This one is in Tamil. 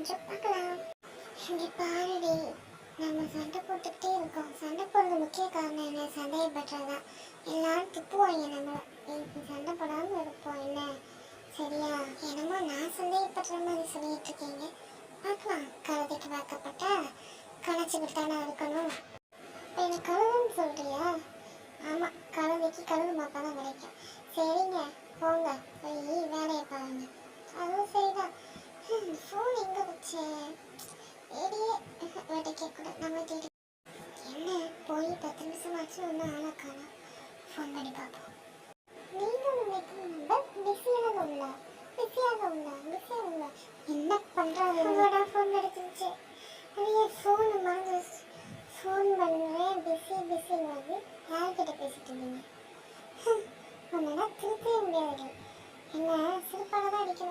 கொஞ்சம் பார்க்கலாம். இங்கே பாருடி, நம்ம சண்டை போட்டுக்கிட்டே இருக்கோம். சண்டை போடுறது முக்கிய காரணம் என்ன? சந்தேகப்படுறதுதான். எல்லாரும் திப்புவாங்க நம்மளை. இப்போ சண்டை போடாமல் இருப்போம் என்ன? சரியா? என்னமோ நான் சந்தேகப்படுற மாதிரி சொல்லிட்டு இருக்கீங்க. பார்க்கலாம். கழுதைக்கு வாக்கப்பட்டா கணச்சிக்கிட்டு தானே இருக்கணும். இப்போ எனக்கு கழுதுன்னு சொல்றியா? ஆமாம், கழுதைக்கு கழுது மாப்பா தான் கிடைக்கும். சரிங்க, போங்க போய் வேலையை பாருங்க. அதுவும் சரிதான். ஃபோன் எங்கே வச்சேன்? ஏடியே கேட்கக்கூடாது. நம்ம தேடி என்ன போய் 10 நிமிஷம் ஆச்சு, ஒன்றும் ஆளை காணோம். ஃபோன் பண்ணி பார்ப்போம். நீங்கள் நம்பர் பிஸியாக உள்ள என்ன பண்ணுறாங்க? ஃபோன் எடுத்துருச்சு. அது என் ஃபோனு மறந்து ஃபோன் பண்ணுறேன். பிஸி வந்து யார்கிட்ட பேசிட்டு இருந்தீங்க? உன்னெல்லாம் திருத்தவே முடியாது. என்ன சிரிப்பாக தான் அடிக்க